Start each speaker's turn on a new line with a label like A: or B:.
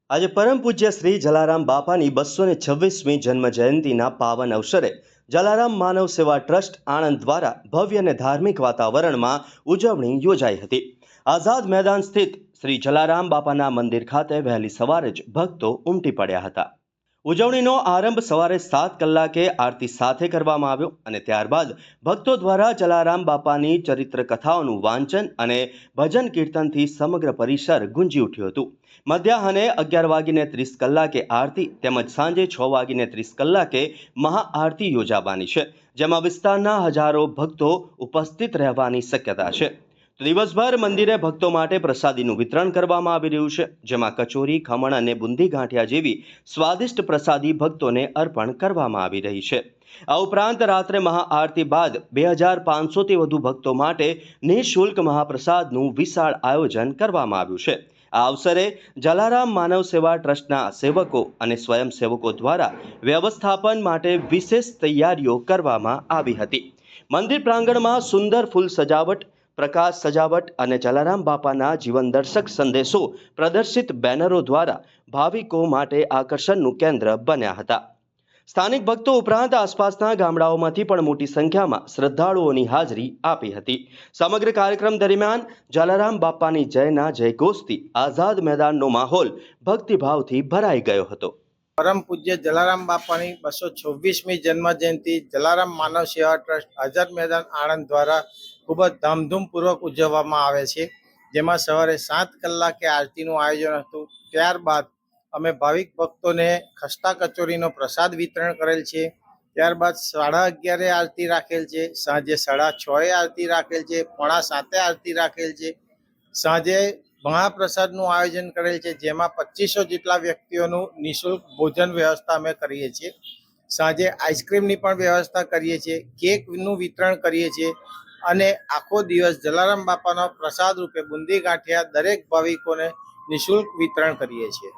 A: આજે પરમ પૂજ્ય શ્રી જલારામ બાપાની 226મી જન્મ જયંતિના પાવન અવસરે જલારામ માનવ સેવા ટ્રસ્ટ આણંદ દ્વારા ભવ્ય અને ધાર્મિક વાતાવરણમાં ઉજવણી યોજાઈ હતી. આઝાદ મેદાન સ્થિત શ્રી જલારામ બાપાના મંદિર ખાતે વહેલી સવારે જ ભક્તો ઉમટી પડ્યા હતા. ઉજવણીનો આરંભ સવારે 7 કલાકે આરતી સાથે કરવામાં આવ્યો અને ત્યારબાદ ભક્તો દ્વારા જલારામ બાપાની ચરિત્ર કથાઓનું વાંચન અને ભજન કીર્તનથી સમગ્ર પરિસર ગુંજી ઉઠ્યું હતું. મધ્યાહને 11:30 આરતી તેમજ સાંજે 6:30 મહાઆરતી યોજાવાની છે, જેમાં વિસ્તારના હજારો ભક્તો ઉપસ્થિત રહેવાની શક્યતા છે. દિવસભર મંદિરે ભક્તો માટે પ્રસાદીનું વિતરણ કરવામાં આવી રહ્યું છે, જેમાં કચોરી, ખમણ અને બુંદી ગાંઠિયા જેવી સ્વાદિષ્ટ પ્રસાદી ભક્તોને અર્પણ કરવામાં આવી રહી છે. આ ઉપરાંત રાત્રે મહાઆરતી બાદ 2500થી વધુ ભક્તો માટે નિઃશુલ્ક મહાપ્રસાદનું વિશાળ આયોજન કરવામાં આવ્યું છે. આ અવસરે જલારામ માનવ સેવા ટ્રસ્ટના સેવકો અને સ્વયંસેવકો દ્વારા વ્યવસ્થાપન માટે વિશેષ તૈયારીઓ કરવામાં આવી હતી. મંદિર પ્રાંગણમાં સુંદર ફૂલ સજાવટ, પ્રકાશ સજાવટ અને જલારામ બાપાના જીવન દર્શક સંદેશો પ્રદર્શિત બેનરો દ્વારા ભાવિકો માટે આકર્ષણનું કેન્દ્ર બન્યા હતા. સ્થાનિક ભક્તો ઉપરાંત આસપાસના ગામડાઓમાંથી પણ મોટી સંખ્યામાં શ્રદ્ધાળુઓની હાજરી આપી હતી. સમગ્ર કાર્યક્રમ દરમિયાન જલારામ બાપાની જયના જયઘોષથી આઝાદ મેદાનનો માહોલ ભક્તિભાવથી ભરાઈ ગયો હતો.
B: પરમ પૂજ્ય જલારામ બાપાની 226મી જન્મ જયંતિ જલારામ માનવ સેવા ટ્રસ્ટ આઝાદ મેદાન આણંદ દ્વારા ખૂબ જ ધામધૂમપૂર્વક ઉજવવામાં આવે છે, જેમાં સવારે 7 કલાકે આરતીનું આયોજન હતું. ત્યારબાદ અમે ભાવિક ભક્તોને ખસ્તા કચોરીનો પ્રસાદ વિતરણ કરેલ છે. ત્યારબાદ 11:30 આરતી રાખેલ છે, સાંજે 6:30 આરતી રાખેલ છે, 6:45 આરતી રાખેલ છે. સાંજે મહાપ્રસાદનું આયોજન કરેલ છે, જેમાં 2500 જેટલા વ્યક્તિઓનું નિઃશુલ્ક ભોજન વ્યવસ્થા અમે કરીએ છીએ. સાંજે આઈસ્ક્રીમની પણ વ્યવસ્થા કરીએ છીએ, કેકનું વિતરણ કરીએ છીએ અને આખો દિવસ જલારામ બાપાનો પ્રસાદ રૂપે બુંદી ગાંઠિયા દરેક ભાવિકોને નિઃશુલ્ક વિતરણ કરીએ છીએ.